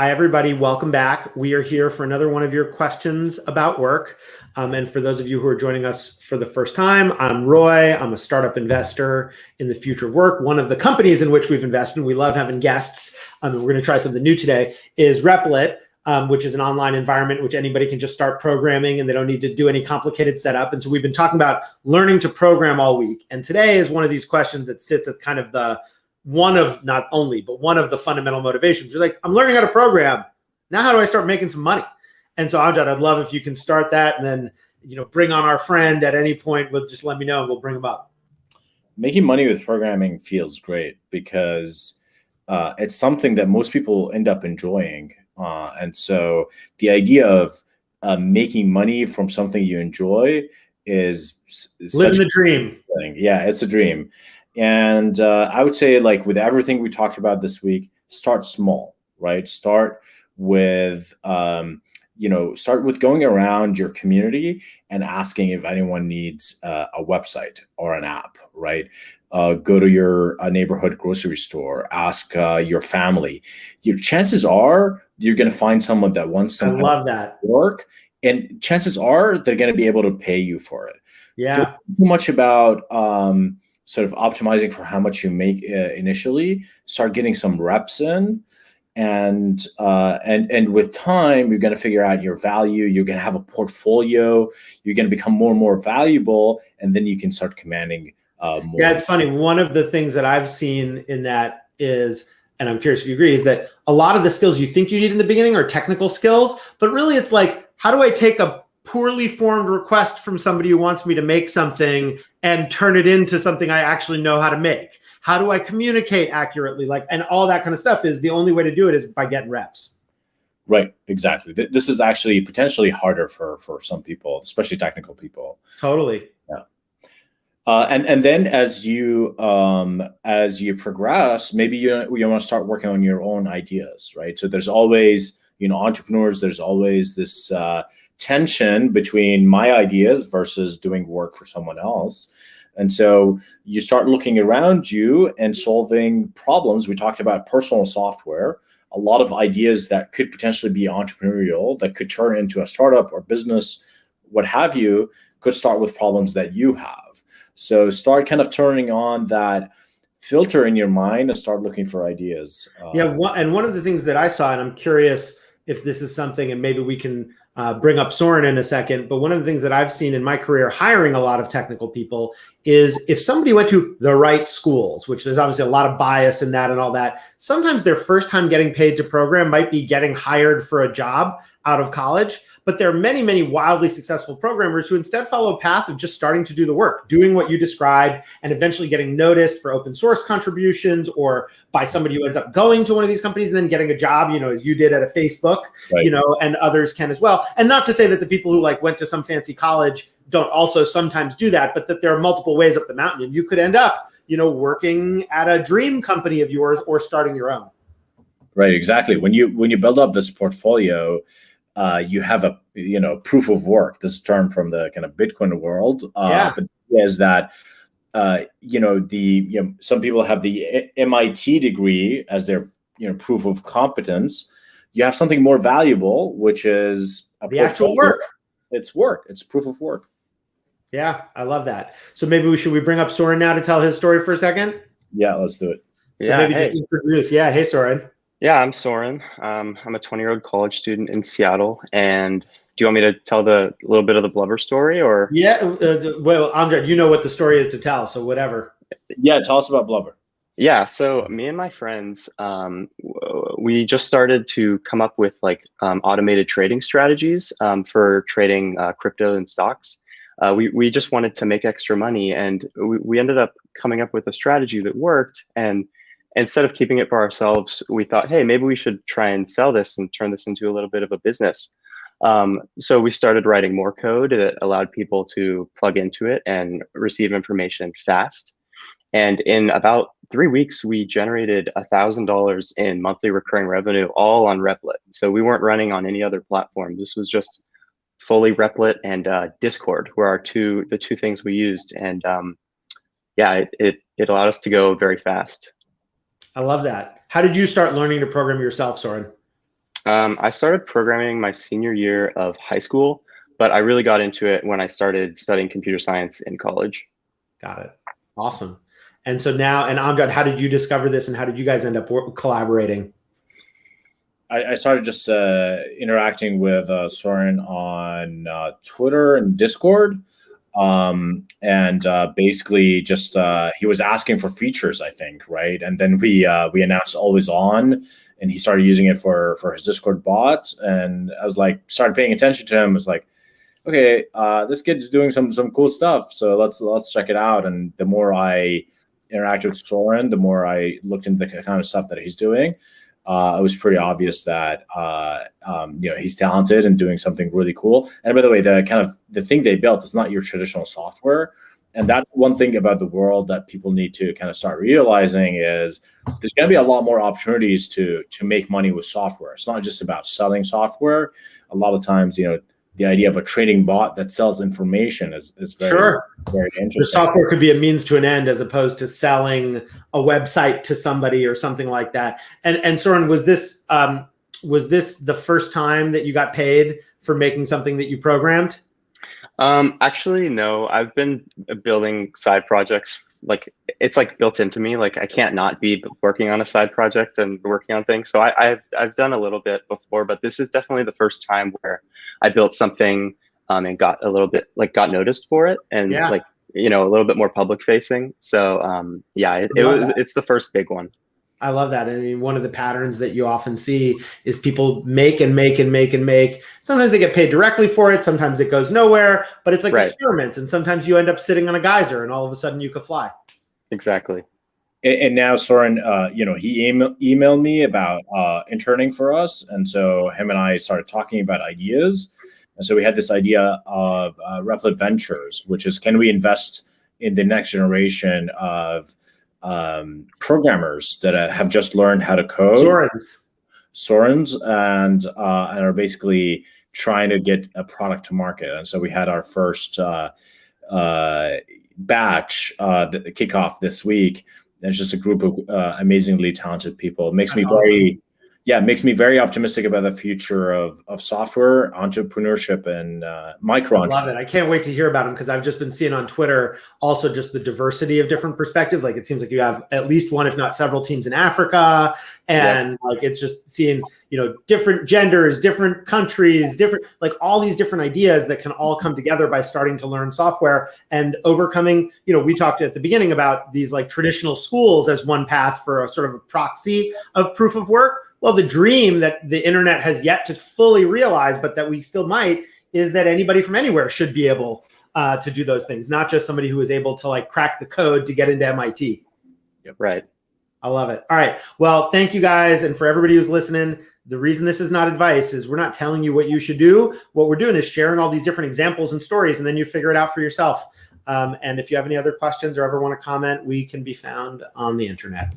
Hi, everybody. Welcome back. We are here for another one of your questions about work. And for those of you who are joining us for the first time, I'm Roy. I'm a startup investor in the future of work. One of the companies in which we've invested, and we love having guests, and we're going to try something new today, is Replit, which is an online environment which anybody can just start programming and they don't need to do any complicated setup. And so we've been talking about learning to program all week. And today is one of these questions that sits at kind of the one of, not only, but one of the fundamental motivations. You're like, I'm learning how to program. Now, how do I start making some money? And so, Amjad, I'd love if you can start that and then, bring on our friend at any point. Just let me know and we'll bring him up. Making money with programming feels great because it's something that most people end up enjoying. And so the idea of making money from something you enjoy is living the dream. Thing. Yeah, it's a dream. And I would say, like with everything we talked about this week, start small, right? Start with, start with going around your community and asking if anyone needs a website or an app, right? Go to your neighborhood grocery store, ask your family. Your chances are you're going to find someone that wants some I love that work, and chances are they're going to be able to pay you for it. Yeah. Don't think too much about sort of optimizing for how much you make initially. Start getting some reps in, and with time, you're going to figure out your value. You're going to have a portfolio. You're going to become more and more valuable, and then you can start commanding more. Yeah, it's funny. One of the things that I've seen in that is, and I'm curious if you agree, is that a lot of the skills you think you need in the beginning are technical skills, but really it's like, how do I take a poorly formed request from somebody who wants me to make something and turn it into something I actually know how to make? How do I communicate accurately? And all that kind of stuff is the only way to do it is by getting reps. Right, exactly. This is actually potentially harder for some people, especially technical people. Totally. Yeah. And then as you progress, maybe you want to start working on your own ideas, right? So there's always, entrepreneurs, there's always this tension between my ideas versus doing work for someone else. And so you start looking around you and solving problems. We talked about personal software, a lot of ideas that could potentially be entrepreneurial, that could turn into a startup or business, what have you, could start with problems that you have. So start kind of turning on that filter in your mind and start looking for ideas. And one of the things that I saw, and I'm curious if this is something, and maybe we can bring up Soren in a second, but one of the things that I've seen in my career hiring a lot of technical people is if somebody went to the right schools, which there's obviously a lot of bias in that and all that, sometimes their first time getting paid to program might be getting hired for a job out of college. But there are many, many wildly successful programmers who instead follow a path of just starting to do the work, doing what you described, and eventually getting noticed for open source contributions or by somebody who ends up going to one of these companies and then getting a job, as you did at a Facebook, right. And others can as well. And not to say that the people who went to some fancy college don't also sometimes do that, but that there are multiple ways up the mountain. And you could end up, working at a dream company of yours or starting your own. Right, exactly. When you build up this portfolio, you have a proof of work. This is a term from the kind of Bitcoin world. But the idea is that some people have the MIT degree as their proof of competence. You have something more valuable, which is the actual work. It's work. It's proof of work. Yeah, I love that. So maybe we bring up Soren now to tell his story for a second? Yeah, let's do it. So maybe just introduce. Yeah, hey Soren. Yeah, I'm Soren. I'm a 20-year-old college student in Seattle. And do you want me to tell a little bit of the Blubber story, or? Yeah, well, Amjad, you know what the story is to tell, so whatever. Yeah, tell us about Blubber. Yeah, so me and my friends, we just started to come up with automated trading strategies for trading crypto and stocks. We just wanted to make extra money, and we ended up coming up with a strategy that worked. And instead of keeping it for ourselves, we thought, hey, maybe we should try and sell this and turn this into a little bit of a business. So we started writing more code that allowed people to plug into it and receive information fast. And in about 3 weeks, we generated $1,000 in monthly recurring revenue, all on Replit. So we weren't running on any other platform. This was just fully Replit and Discord were the two things we used. And it allowed us to go very fast. I love that. How did you start learning to program yourself, Soren? I started programming my senior year of high school, but I really got into it when I started studying computer science in college. Got it. Awesome. And so now, and Amjad, how did you discover this, and how did you guys end up collaborating? I started just interacting with Soren on Twitter and Discord. And basically just he was asking for features, I think, right? And then we announced Always On, and he started using it for his Discord bot. And I was like, started paying attention to him. I was like, okay, this kid's doing some cool stuff, so let's check it out. And the more I interacted with Soren, the more I looked into the kind of stuff that he's doing. It was pretty obvious that he's talented and doing something really cool. And by the way, the thing they built is not your traditional software, and that's one thing about the world that people need to kind of start realizing is there's going to be a lot more opportunities to make money with software. It's not just about selling software. A lot of times, the idea of a trading bot that sells information is very, very interesting. The software could be a means to an end as opposed to selling a website to somebody or something like that. And Soren, was this the first time that you got paid for making something that you programmed? Actually, no. I've been building side projects. Like it's like built into me. Like I can't not be working on a side project and working on things. So I've done a little bit before, but this is definitely the first time where I built something and got a little bit got noticed for it, and a little bit more public facing. So it's the first big one. I love that. I mean, one of the patterns that you often see is people make and make and make and make. Sometimes they get paid directly for it. Sometimes it goes nowhere, but it's like experiments. And sometimes you end up sitting on a geyser and all of a sudden you could fly. Exactly. And now Soren, he emailed me about interning for us. And so him and I started talking about ideas. And so we had this idea of Replit Ventures, which is, can we invest in the next generation of programmers that have just learned how to code, Sorens, and are basically trying to get a product to market. And so we had our first batch the kickoff this week. And it's just a group of amazingly talented people. It makes me very optimistic about the future of software entrepreneurship and micro. I love it. I can't wait to hear about them, because I've just been seeing on Twitter also just the diversity of different perspectives. Like it seems like you have at least one, if not several teams in Africa. And like it's just seeing, different genders, different countries, different, like all these different ideas that can all come together by starting to learn software and overcoming, we talked at the beginning about these like traditional schools as one path for a sort of a proxy of proof of work. Well, the dream that the internet has yet to fully realize, but that we still might, is that anybody from anywhere should be able to do those things, not just somebody who is able to like crack the code to get into MIT. Yep. Right. I love it. All right. Well, thank you guys. And for everybody who's listening, the reason this is not advice is we're not telling you what you should do. What we're doing is sharing all these different examples and stories, and then you figure it out for yourself. And if you have any other questions or ever want to comment, we can be found on the internet.